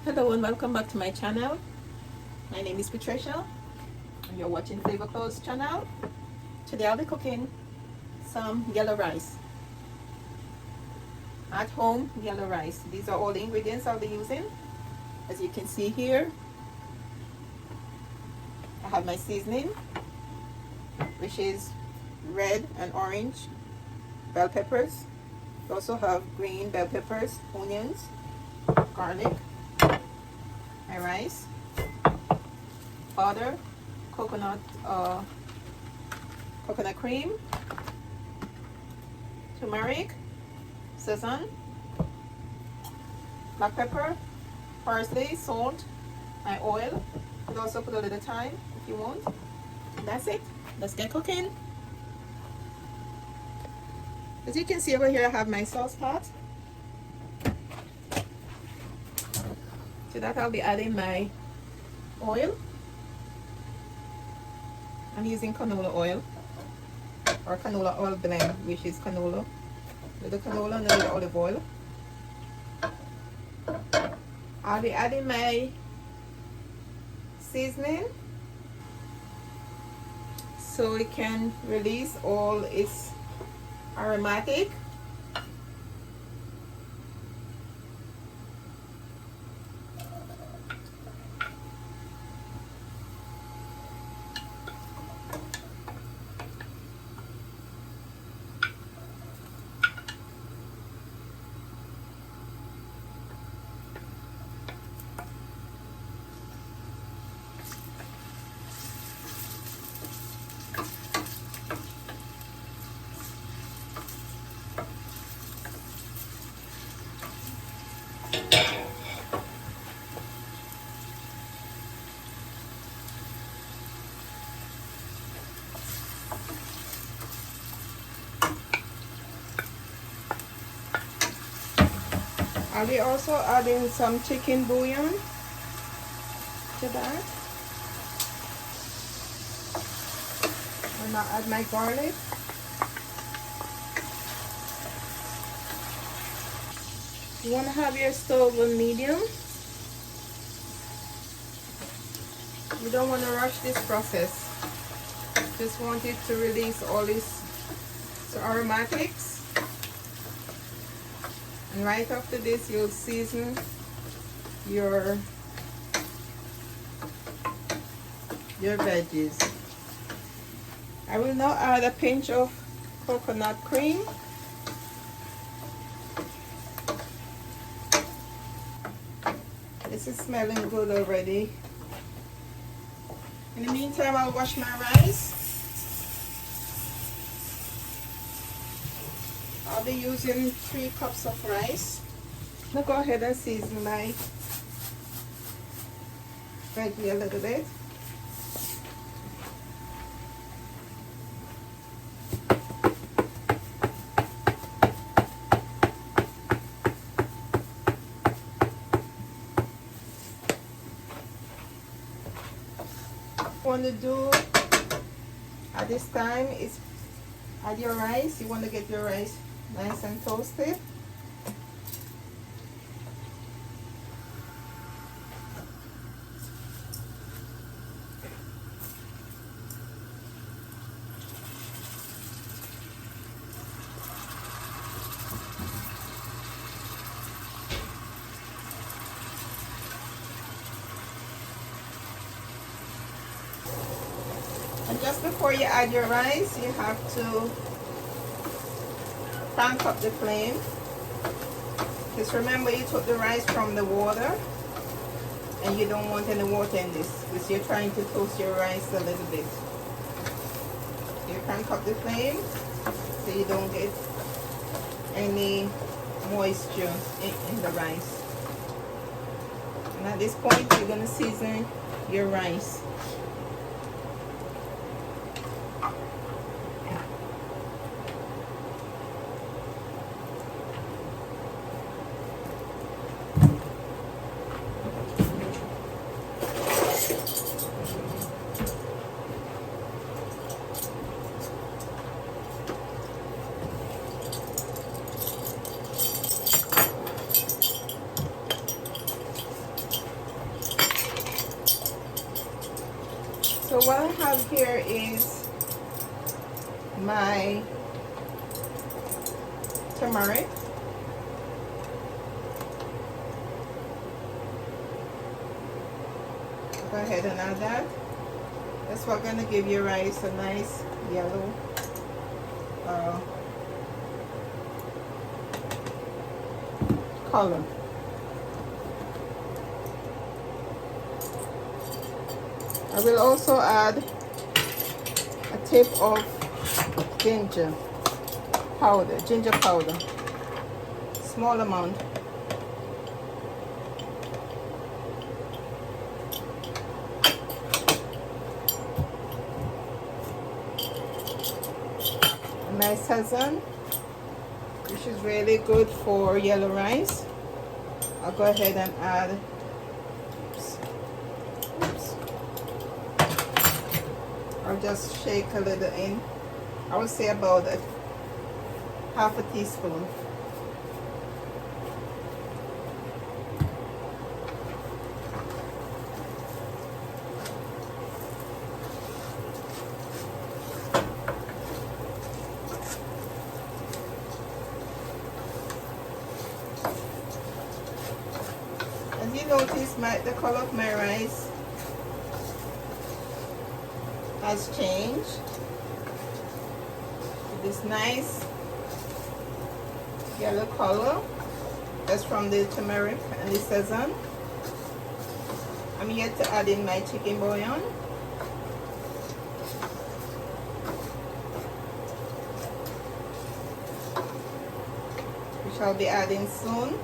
Hello and welcome back to my channel. My name is Patricia and you're watching Flavor Cloves channel. Today I'll be cooking some yellow rice. At home yellow rice. These are all the ingredients I'll be using. As you can see here, I have my seasoning, which is red and orange bell peppers. I also have green bell peppers, onions, garlic, my rice, butter, coconut cream, turmeric, Sazon, black pepper, parsley, salt, my oil. You can also put a little thyme if you want. That's it. Let's get cooking. As you can see over here, I have my sauce pot. To that I'll be adding my oil. I'm using canola oil or canola oil blend, which is canola, little canola and a little olive oil. I'll be adding my seasoning so it can release all its aromatic. I'll be also adding some chicken bouillon to that. And I'll add my garlic. You want to have your stove on medium. You don't want to rush this process. Just want it to release all these aromatics. And right after this, you'll season your veggies. I will now add a pinch of coconut cream. This is smelling good already. In the meantime, I'll wash my rice. I'll be using 3 cups of rice. Now go ahead and season my veggie a little bit. What you want to do at this time is add your rice. You want to get your rice nice and toasted. And just before you add your rice, you have to crank up the flame. Just remember, you took the rice from the water and you don't want any water in this because you're trying to toast your rice a little bit. You crank up the flame so you don't get any moisture in the rice. And at this point, you're going to season your rice. So what I have here is my turmeric. Go ahead and add that. That's what's going to give your rice a nice yellow color. I will also add a tip of ginger powder, small amount. My Sazon, which is really good for yellow rice. I'll go ahead and add I'll just shake a little in. I would say about half a teaspoon. As you notice, the color of my rice has changed to this nice yellow color. That's from the turmeric and the Sazon. I'm yet to add in my chicken bouillon. Which I'll be adding soon.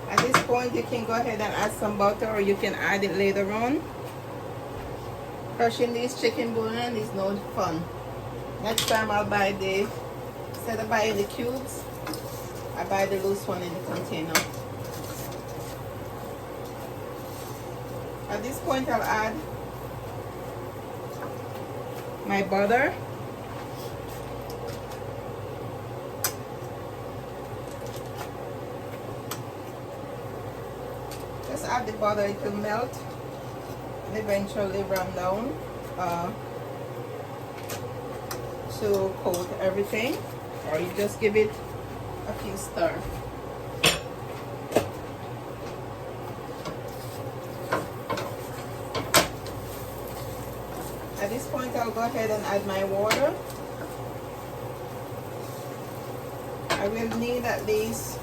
At this point, you can go ahead and add some butter, or you can add it later on. Crushing this chicken bouillon is no fun. Next time I'll buy instead of buying the cubes, I buy the loose one in the container. At this point, I'll add my butter. Just add the butter, it will melt and eventually run down to coat everything, or you just give it a few stir. At this point, I'll go ahead and add my water. I will need at least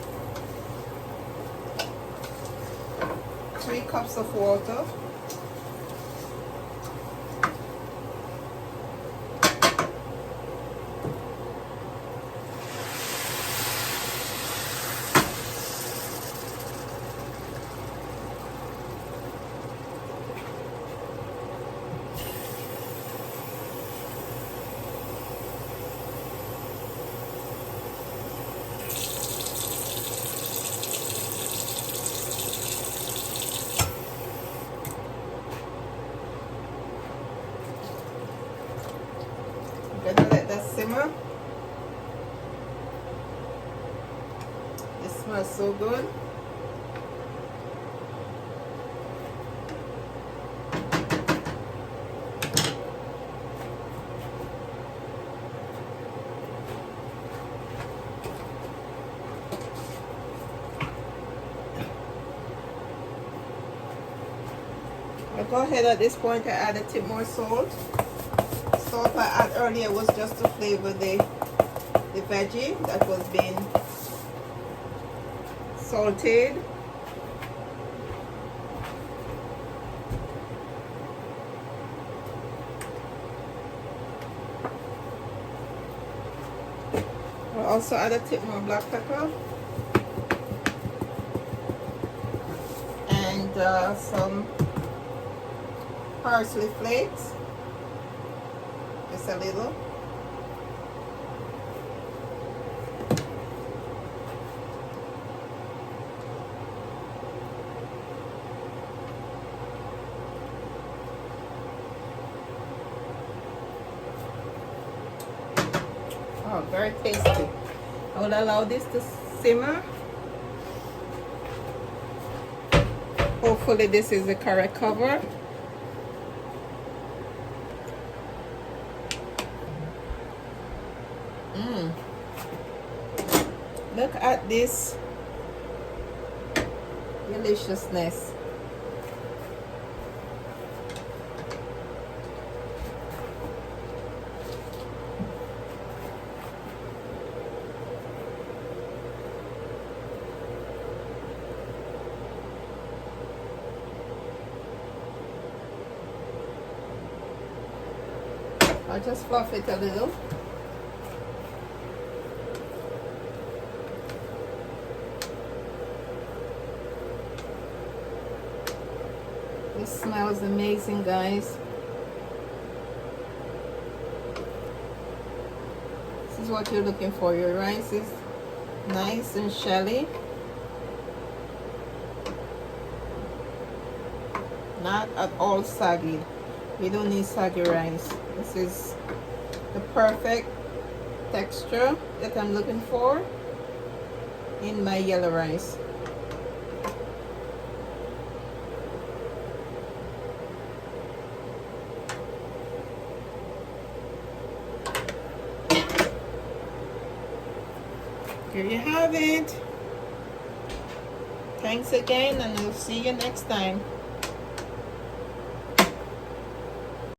3 cups of water. Gonna let that simmer. It smells so good. I'll go ahead at this point and add a tip more salt. Salt I add earlier was just to flavor the veggie that was being salted. I'll also add a tip more black pepper and some parsley flakes. Just a little. Oh, very tasty. I will allow this to simmer hopefully this is the correct cover. Look at this deliciousness. I'll just fluff it a little. This smells amazing, guys. This is what you're looking for. Your rice is nice and shelly. Not at all saggy. We don't need saggy rice. This is the perfect texture that I'm looking for in my yellow rice. Here you have it. Thanks again, and I'll see you next time.